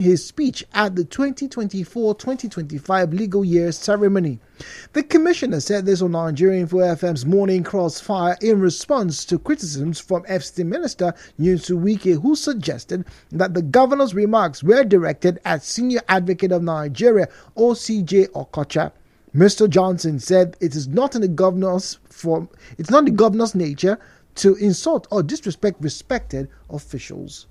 his speech at the 2024-2025 legal year ceremony. The commissioner said this on Nigerian Info FM's Morning Crossfire in response to criticisms from FCT Minister Nyesom Wike, who suggested that the governor's remarks were directed at Senior Advocate of Nigeria, OCJ Okocha. Mr. Johnson said it is not in the governor's nature to insult or disrespect respected officials.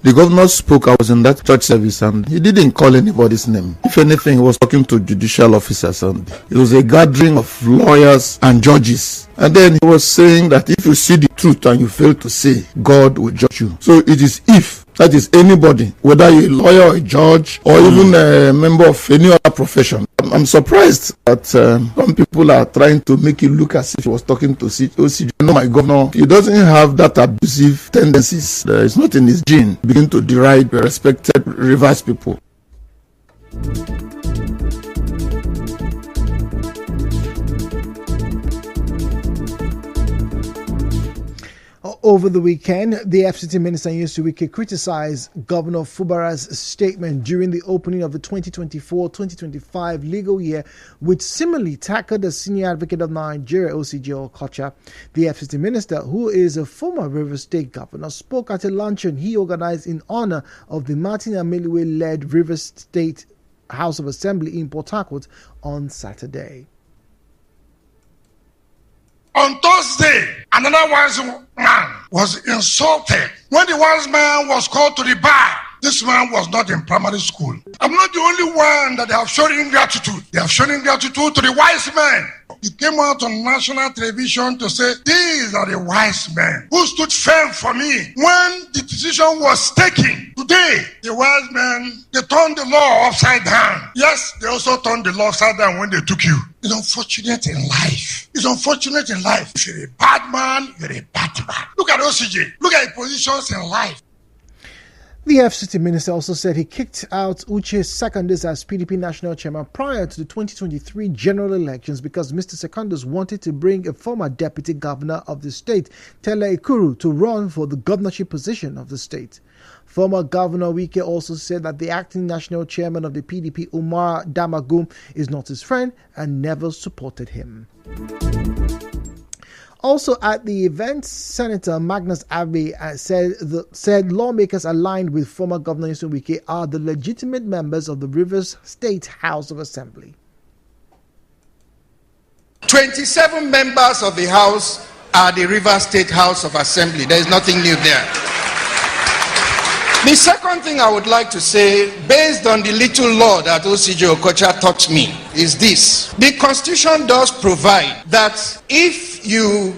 The governor spoke. I was in that church service and he didn't call anybody's name. If anything, he was talking to judicial officers, and it was a gathering of lawyers and judges. And then he was saying that if you see the truth and you fail to say, God will judge you. So it is if. That is anybody, whether you're a lawyer or a judge or even a member of any other profession. I'm surprised that some people are trying to make it look as if he was talking to OCJ. No, my governor, he doesn't have that abusive tendencies. It's not in his gene. Begin to deride the respected Rivers people. Over the weekend, the FCT Minister Nyesom Wike criticized Governor Fubara's statement during the opening of the 2024-2025 legal year, which similarly tackled the Senior Advocate of Nigeria, OCJ Okocha. The FCT Minister, who is a former Rivers State Governor, spoke at a luncheon he organized in honor of the Martin Ameliwe-led Rivers State House of Assembly in Port Harcourt on Saturday. On Thursday, another wise man was insulted. When the wise man was called to the bar, this man was not in primary school. I'm not the only one that they have shown ingratitude. They have shown ingratitude to the wise man. He came out on national television to say, these are the wise men who stood firm for me when the decision was taken. Today, the wise men, they turned the law upside down. Yes, they also turned the law upside down when they took you. It's unfortunate in life. It's unfortunate in life. If you're a bad man, you're a bad man. Look at OCJ. Look at the positions in life. The FCT Minister also said he kicked out Uche Secondus as PDP National Chairman prior to the 2023 general elections because Mr. Secondus wanted to bring a former Deputy Governor of the state, Tele Ekuru, to run for the governorship position of the state. Former Governor Wike also said that the acting national chairman of the PDP, Umar Damagum, is not his friend and never supported him. Also at the event, Senator Magnus Abbey said lawmakers aligned with former Governor Nyesom Wike are the legitimate members of the Rivers State House of Assembly. 27 members of the House are the Rivers State House of Assembly. There is nothing new there. The second thing I would like to say, based on the little law that OCJ Okocha taught me, is this. The Constitution does provide that if you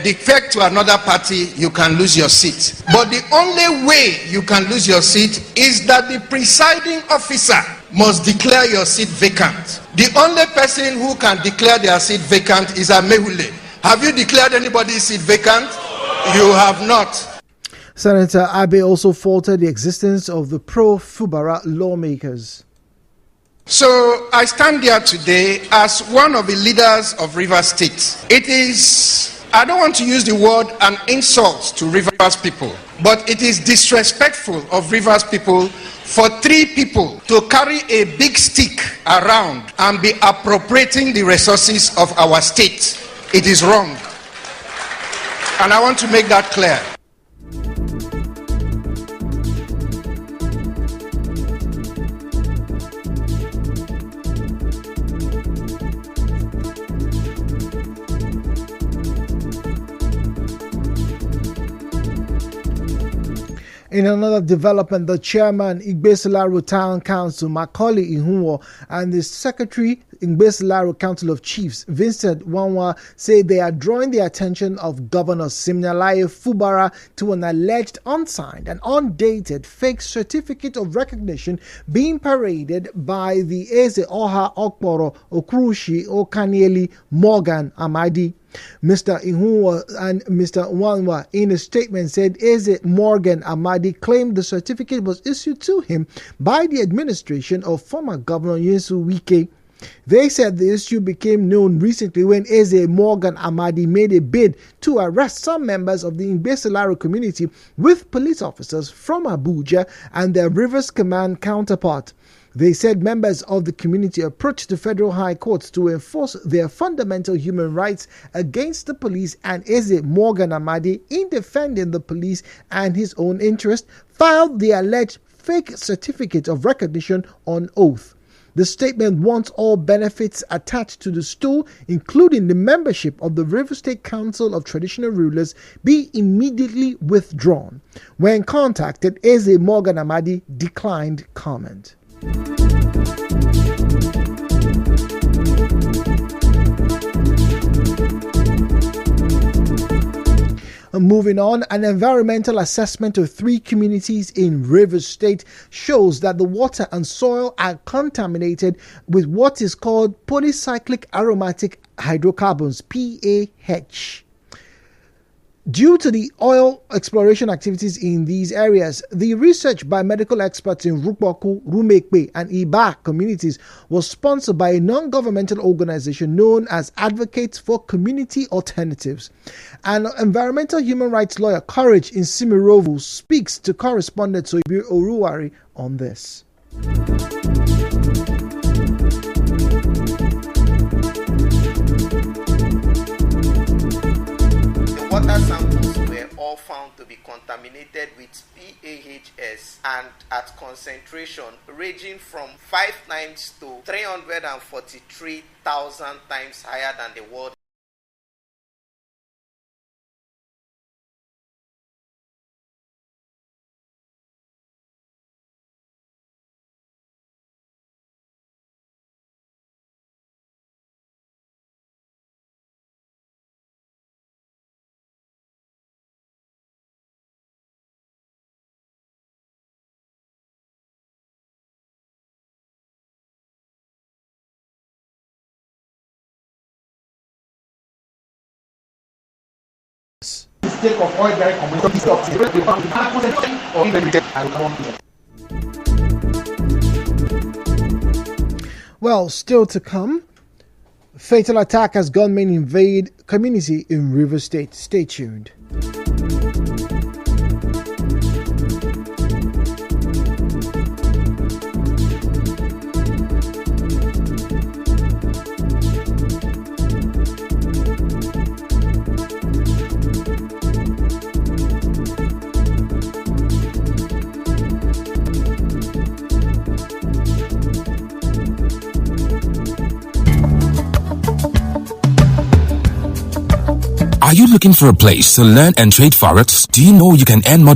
defect to another party, you can lose your seat. But the only way you can lose your seat is that the presiding officer must declare your seat vacant. The only person who can declare their seat vacant is a Mehule. Have you declared anybody's seat vacant? You have not. Senator Abe also faulted the existence of the pro-Fubara lawmakers. So I stand here today as one of the leaders of Rivers State. It is, I don't want to use the word an insult to Rivers people, but it is disrespectful of Rivers people for three people to carry a big stick around and be appropriating the resources of our state. It is wrong. And I want to make that clear. In another development, the chairman, Igbesilaro Town Council, Macaulay Ihunwo, and the secretary, Igbesilaro Council of Chiefs, Vincent Wanwa, say they are drawing the attention of Governor Siminalayi Fubara to an alleged unsigned and undated fake certificate of recognition being paraded by the Eze Oha Okporo Okrushi Okanieli Morgan Amadi. Mr. Ihunwa and Mr. Wanwa in a statement said Eze Morgan Amadi claimed the certificate was issued to him by the administration of former Governor Nyesom Wike. They said the issue became known recently when Eze Morgan Amadi made a bid to arrest some members of the Igbesilaro community with police officers from Abuja and their Rivers Command counterpart. They said members of the community approached the Federal High Court to enforce their fundamental human rights against the police, and Eze Morgan Amadi, in defending the police and his own interest, filed the alleged fake certificate of recognition on oath. The statement wants all benefits attached to the stool, including the membership of the River State Council of Traditional Rulers, be immediately withdrawn. When contacted, Eze Morgan Amadi declined comment. Moving on, an environmental assessment of 3 communities in Rivers State shows that the water and soil are contaminated with what is called polycyclic aromatic hydrocarbons, PAH. Due to the oil exploration activities in these areas, the research by medical experts in Rukboku, Rumekpe, and Iba communities was sponsored by a non-governmental organization known as Advocates for Community Alternatives. An environmental human rights lawyer, Courage in Simirovu, speaks to correspondent Soibir Oruwari on this. Water samples were all found to be contaminated with PAHs and at concentration ranging from 5 times to 343,000 times higher than the world. Well, still to come, fatal attack as gunmen invade community in River State. Stay tuned. Are you looking for a place to learn and trade forex? Do you know you can earn more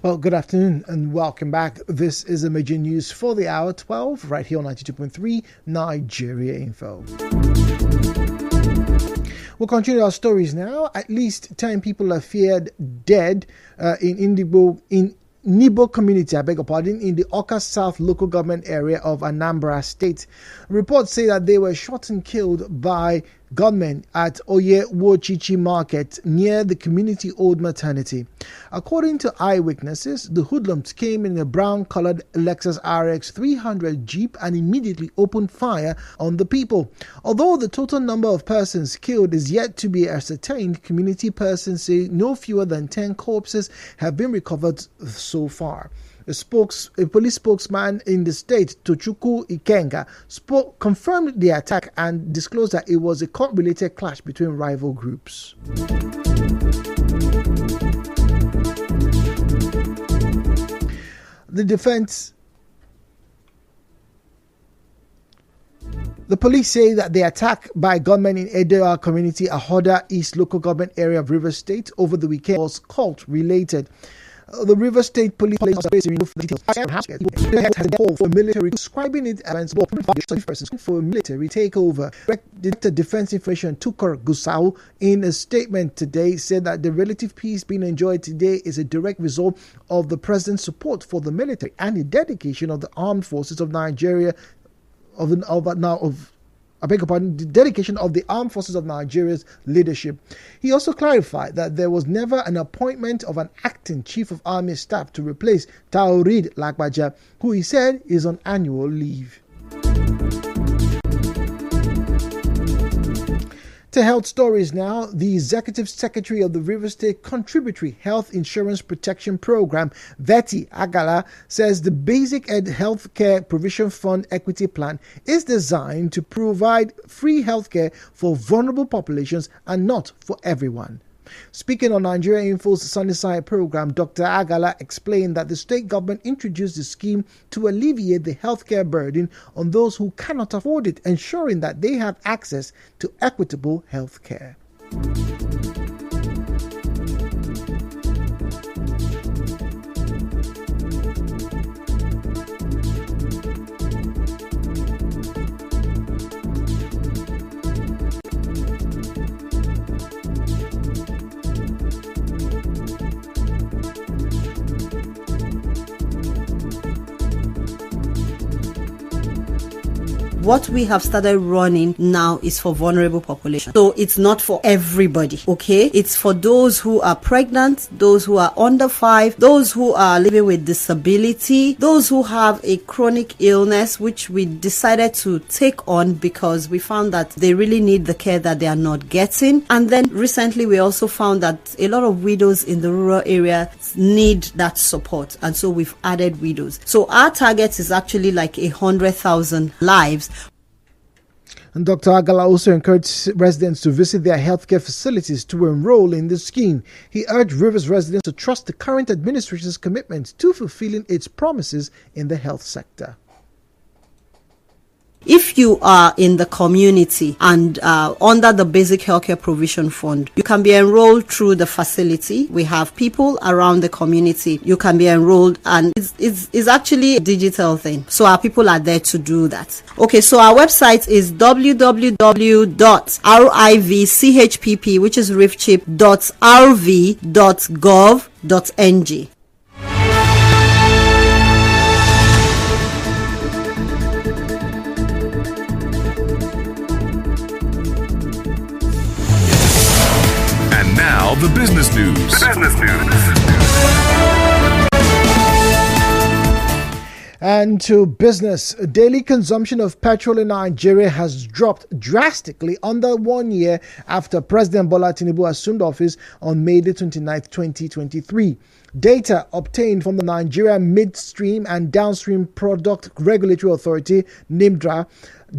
Well, good afternoon and welcome back. This is the major news for the hour 12, right here on 92.3 Nigeria Info. We'll continue our stories now. At least 10 people are feared dead in Nibo community, in the Oka South local government area of Anambra State. Reports say that they were shot and killed by gunmen at Oye Wochichi Market near the community-owned maternity. According to eyewitnesses, the hoodlums came in a brown-colored Lexus RX 300 Jeep and immediately opened fire on the people. Although the total number of persons killed is yet to be ascertained, community persons say no fewer than 10 corpses have been recovered so far. A police spokesman in the state, Tochukwu Ikenga, confirmed the attack and disclosed that it was a court-related clash between rival groups. The police say that the attack by gunmen in Edoa community, Ahoda East local government area of Rivers State over the weekend was cult-related. The River State Police has for military, describing it as for a military takeover. Director Defense Information Tukur Gusau, in a statement today, said that the relative peace being enjoyed today is a direct result of the president's support for the military and the dedication of the armed forces of Nigeria. The dedication of the armed forces of Nigeria's leadership. He also clarified that there was never an appointment of an acting chief of army staff to replace Taoreed Lagbaja, who he said is on annual leave. To health stories now, the Executive Secretary of the River State Contributory Health Insurance Protection Program, Betty Agala, says the Basic Ed Healthcare Provision Fund Equity Plan is designed to provide free healthcare for vulnerable populations and not for everyone. Speaking on Nigeria Info's Sunnyside program, Dr. Agala explained that the state government introduced the scheme to alleviate the healthcare burden on those who cannot afford it, ensuring that they have access to equitable healthcare. What we have started running now is for vulnerable population. So it's not for everybody, okay? It's for those who are pregnant, those who are under 5, those who are living with disability, those who have a chronic illness, which we decided to take on because we found that they really need the care that they are not getting. And then recently we also found that a lot of widows in the rural area need that support. And so we've added widows. So our target is actually like 100,000 lives. And Dr. Agala also encouraged residents to visit their healthcare facilities to enroll in the scheme. He urged Rivers residents to trust the current administration's commitment to fulfilling its promises in the health sector. If you are in the community and under the Basic Healthcare Provision Fund, you can be enrolled through the facility. We have people around the community. You can be enrolled, and it's actually a digital thing. So our people are there to do that. Okay, so our website is www.rivchpp, which is rivchip.rv.gov.ng. Now the business news. And to business, daily consumption of petrol in Nigeria has dropped drastically under 1 year after President Bola Tinubu assumed office on May 29, 2023. Data obtained from the Nigeria Midstream and Downstream Product Regulatory Authority, NIMDRA,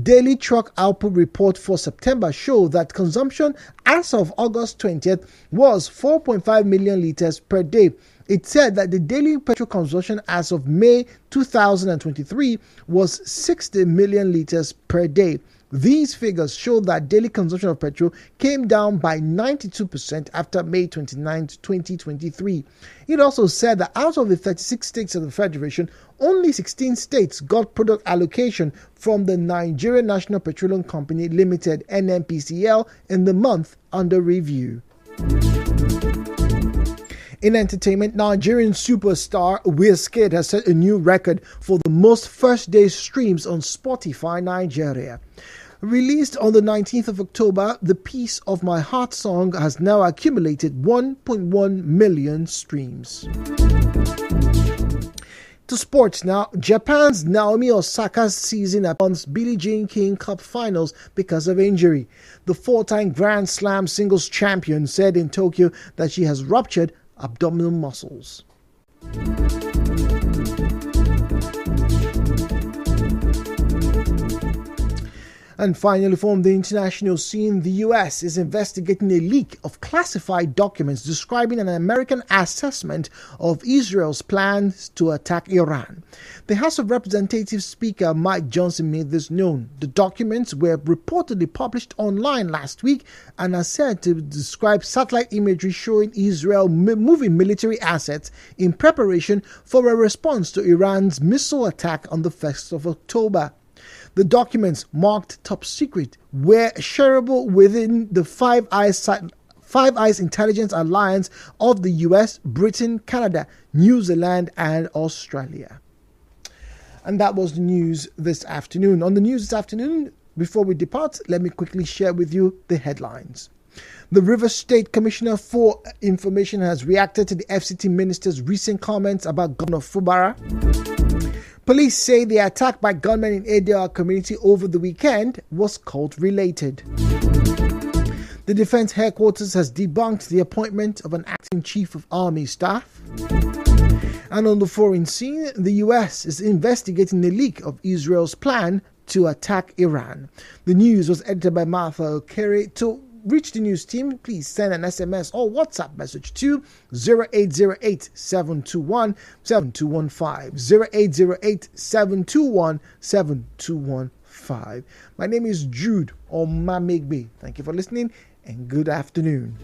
daily truck output report for September showed that consumption as of August 20th was 4.5 million litres per day. It said that the daily petrol consumption as of May 2023 was 60 million litres per day. These figures show that daily consumption of petrol came down by 92% after May 29, 2023. It also said that out of the 36 states of the Federation, only 16 states got product allocation from the Nigeria National Petroleum Company Limited (NNPCL) in the month under review. In entertainment, Nigerian superstar Wizkid has set a new record for the most first-day streams on Spotify Nigeria. Released on the 19th of October, the Piece of My Heart song has now accumulated 1.1 million streams. To sports now, Japan's Naomi Osaka's season upons Billie Jean King Cup finals because of injury. The four-time Grand Slam singles champion said in Tokyo that she has ruptured abdominal muscles. And finally, from the international scene, the US is investigating a leak of classified documents describing an American assessment of Israel's plans to attack Iran. The House of Representatives Speaker Mike Johnson made this known. The documents were reportedly published online last week and are said to describe satellite imagery showing Israel moving military assets in preparation for a response to Iran's missile attack on the 1st of October. The documents, marked top secret, were shareable within the Five Eyes Intelligence Alliance of the US, Britain, Canada, New Zealand, and Australia. And that was the news this afternoon. On the news this afternoon, before we depart, let me quickly share with you the headlines. The Rivers State Commissioner for Information has reacted to the FCT Minister's recent comments about Governor Fubara. Police say the attack by gunmen in Edel community over the weekend was cult-related. The Defense Headquarters has debunked the appointment of an acting chief of army staff. And on the foreign scene, the US is investigating the leak of Israel's plan to attack Iran. The news was edited by Martha Okere. To reach the news team, please send an SMS or WhatsApp message to 0808-721-7215. 0808-721-7215. My name is Jude Omamegbe. Thank you for listening and good afternoon.